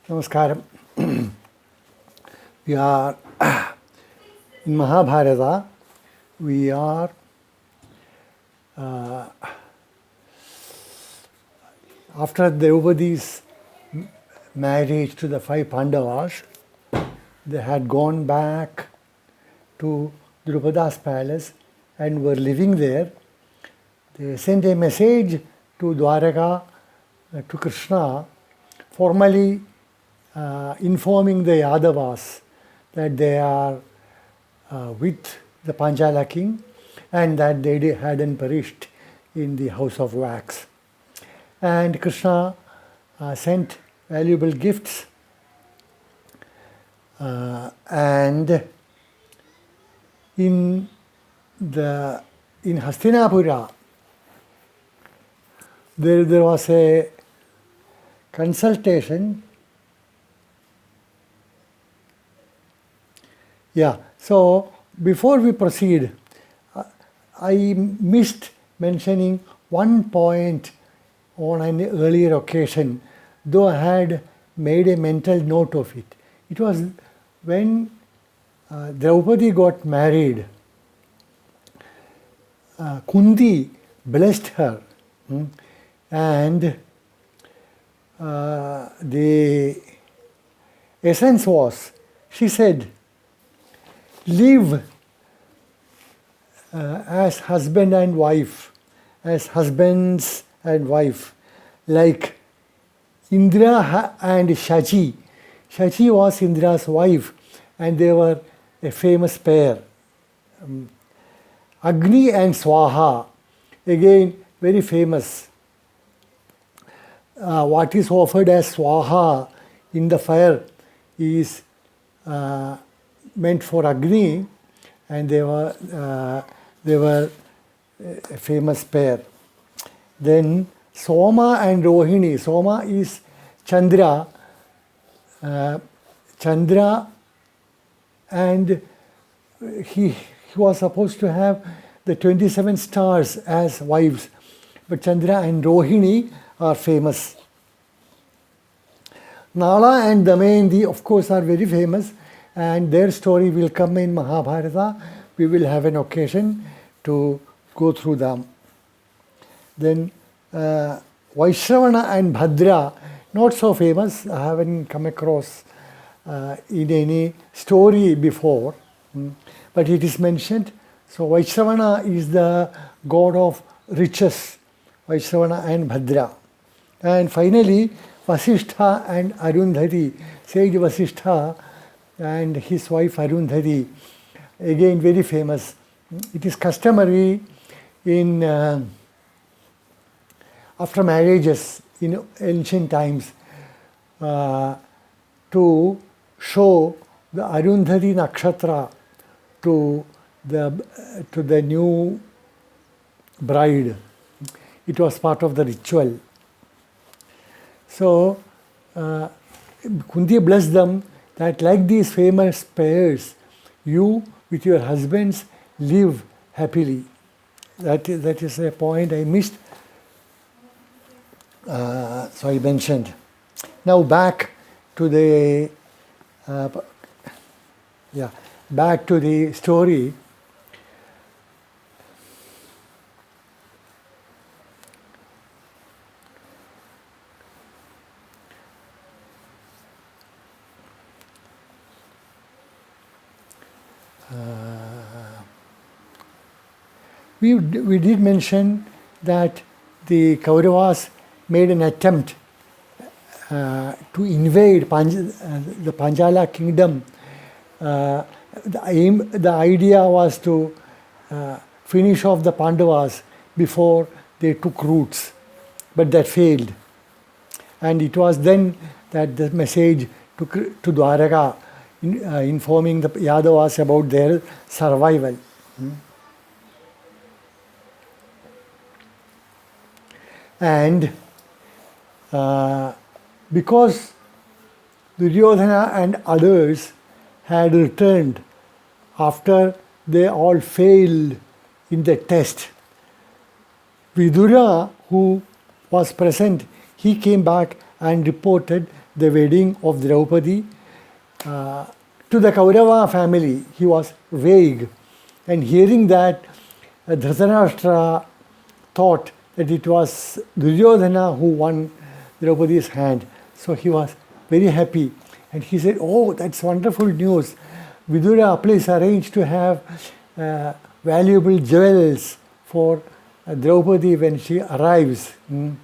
Namaskaram. We are in Mahabharata. We are after Draupadi's marriage to the 5 Pandavas, they had gone back to Drupada's palace and were living there. They sent a message to Dwaraka, to Krishna, formally informing the Yadavas that they are with the Panchala king and that they hadn't perished in the house of wax. And Krishna sent valuable gifts and in Hastinapura there was a consultation. So before we proceed, I missed mentioning one point on an earlier occasion, though I had made a mental note of it. It was when Draupadi got married, Kunti blessed her, and the essence was, she said, live as husband and wife, as husbands and wife, like Indra and Shachi. Shachi was Indra's wife, and they were a famous pair. Agni and Swaha, again very famous. What is offered as Swaha in the fire is meant for Agni, and they were a famous pair. Then Soma and Rohini. Soma is Chandra. Chandra, and he was supposed to have the 27 stars as wives, but Chandra and Rohini are famous. Nala and Damayanti, of course, are very famous, and their story will come in Mahabharata. We will have an occasion to go through them. Then Vaishravana and Bhadra, not so famous. I haven't come across in any story before, but it is mentioned. So Vaishravana is the god of riches, Vaishravana and Bhadra. And finally, Vasishtha and Arundhati, sage Vasishtha and his wife Arundhati, again very famous. It is customary in after marriages in ancient times to show the Arundhati Nakshatra to the new bride. It was part of the ritual. So Kunti blessed them that like these famous pairs, you with your husbands live happily. That is a point I missed. So I mentioned. Now back to the story. We did mention that the Kauravas made an attempt to invade the Panchala kingdom. The idea was to finish off the Pandavas before they took roots, but that failed. And it was then that the message to Dwaraka informing the Yadavas about their survival. And because Duryodhana and others had returned after they all failed in the test, Vidura, who was present, he came back and reported the wedding of Draupadi to the Kaurava family. He was vague. And hearing that, Dhritarashtra thought that it was Duryodhana who won Draupadi's hand. So he was very happy. And he said, "Oh, that's wonderful news. Vidura, please arrange to have valuable jewels for Draupadi when she arrives." And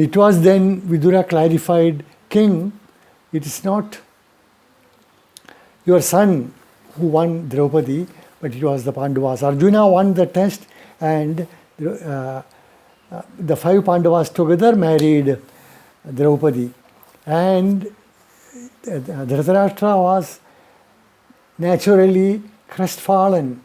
it was then Vidura clarified, "King, it is not your son who won Draupadi, but it was the Pandavas. Arjuna won the test, and the 5 Pandavas together married Draupadi." And Dhritarashtra was naturally crestfallen.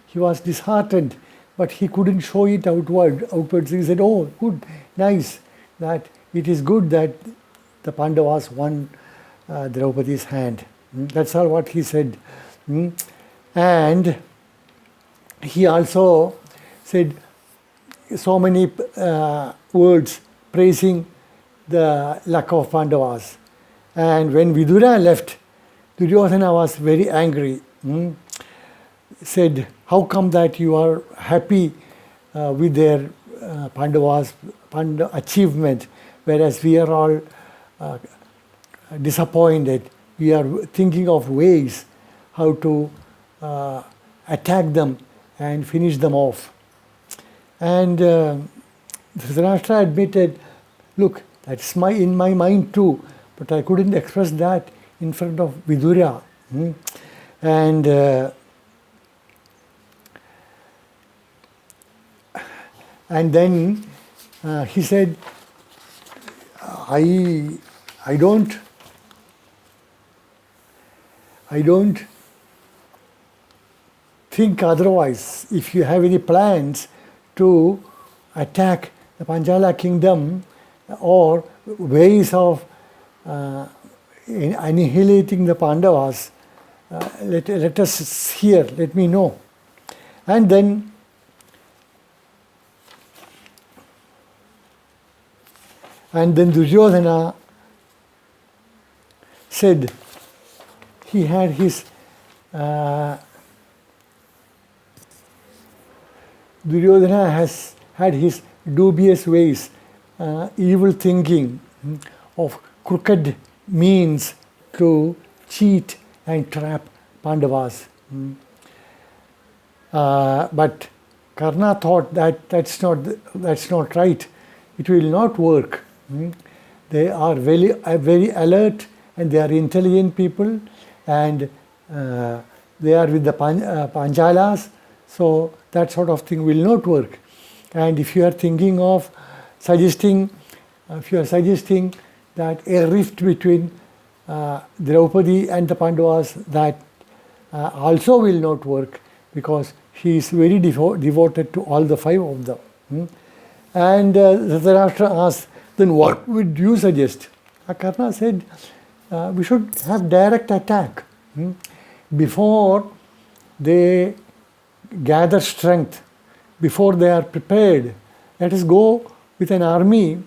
He was disheartened, but he couldn't show it outwards. He said, "Oh, good, nice, that it is good that the Pandavas won Draupadi's hand." That's all what he said. And he also said so many words praising the luck of Pandavas. And when Vidura left, Duryodhana was very angry. Said, "How come that you are happy with their Pandavas' achievement, whereas we are all disappointed. We are thinking of ways how to attack them and finish them off." And Dhritarashtra admitted, "Look, that's in my mind too, but I couldn't express that in front of Vidura." And then he said, I don't think otherwise. If you have any plans to attack the Panchala kingdom or ways of annihilating the Pandavas, let us hear, let me know. And then Duryodhana said he had his Duryodhana has had his dubious ways, evil thinking, of crooked means to cheat and trap Pandavas. But Karna thought that that's not right. It will not work. They are very alert, and they are intelligent people, and they are with the Panchalas, so that sort of thing will not work. And if you are thinking of suggesting that a rift between Draupadi and the Pandavas, that also will not work, because he is very devoted to all the 5 of them. And Dhritarashtra asked, "Then what would you suggest?" Karna said, "We should have direct attack. Before they gather strength, before they are prepared, let us go with an army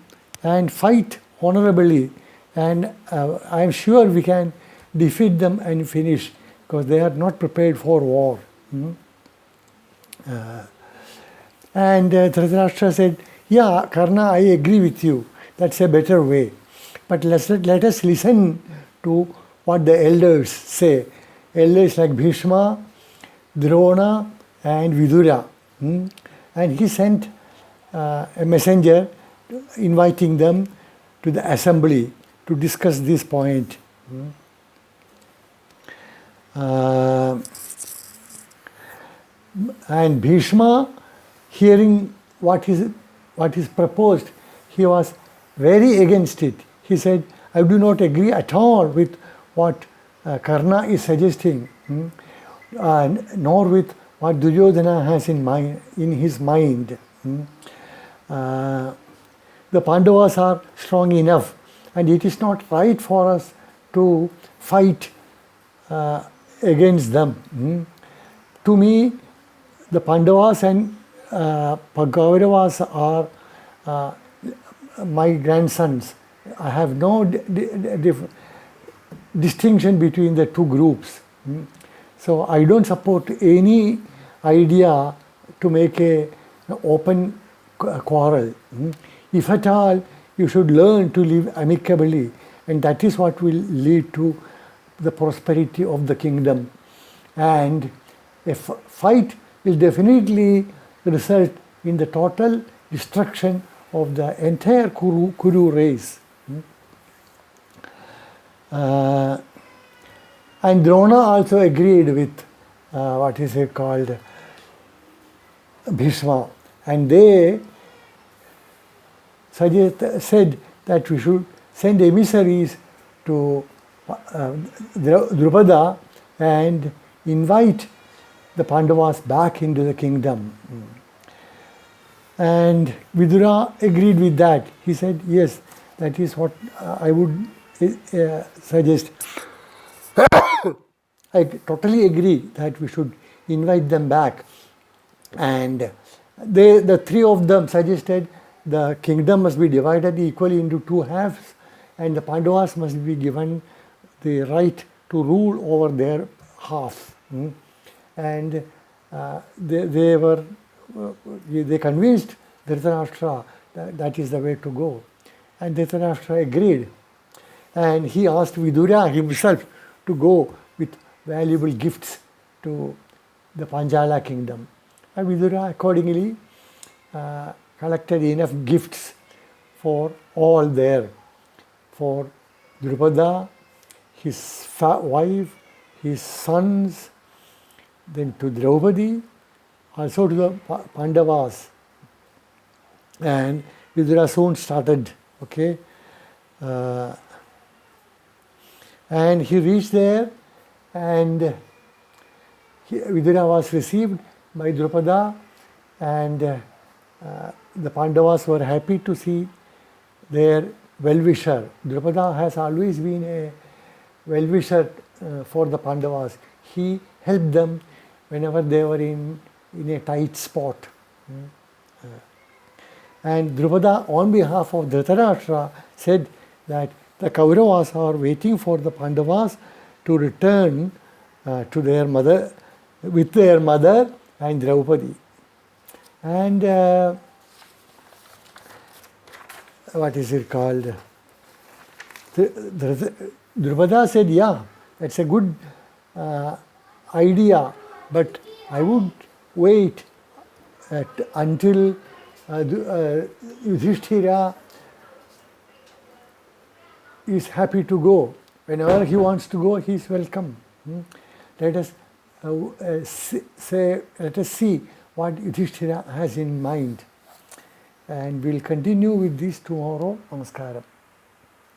and fight honorably. And I am sure we can defeat them and finish, because they are not prepared for war." And Dhritarashtra said, "Yeah, Karna, I agree with you. That's a better way. But let us listen to what the elders say. Elders like Bhishma, Drona, and Vidura." And he sent a messenger inviting them to the assembly to discuss this point. And Bhishma, hearing what is proposed, he was very against it. He said, "I do not agree at all with what Karna is suggesting, nor with what Duryodhana has in his mind. The Pandavas are strong enough, and it is not right for us to fight against them. To me, the Pandavas and Kauravas are my grandsons. I have no distinction between the two groups. So I don't support any idea to make an open quarrel. If at all, you should learn to live amicably, and that is what will lead to the prosperity of the kingdom. And a fight will definitely result in the total destruction of the entire Kuru race. And Drona also agreed with what is it called Bhishma, and they said that we should send emissaries to Drupada and invite the Pandavas back into the kingdom. And Vidura agreed with that. He said, yes, that is what I would suggest. I totally agree that we should invite them back. And the three of them suggested the kingdom must be divided equally into two halves, and the Pandavas must be given the right to rule over their half. And they convinced Dhritarashtra that is the way to go. And Dhritarashtra agreed. And he asked Vidura himself to go with valuable gifts to the Panchala kingdom. And Vidura accordingly collected enough gifts for all there, for Drupada, his wife, his sons, then to Draupadi, also to the Pandavas. And Vidura soon started, okay. And he reached there, and Vidura was received by Drupada, and the Pandavas were happy to see their well-wisher. Drupada has always been a well-wisher for the Pandavas. He helped them whenever they were in a tight spot. And Drupada, on behalf of Dhritarashtra, said that the Kauravas are waiting for the Pandavas to return to their mother, with their mother and Draupadi. And what is it called? Drupada said, yeah, that's a good idea, but I would wait until Yudhishthira is happy to go. Whenever he wants to go, he is welcome. Let us see what Yudhishthira has in mind. And we'll continue with this tomorrow. Namaskaram.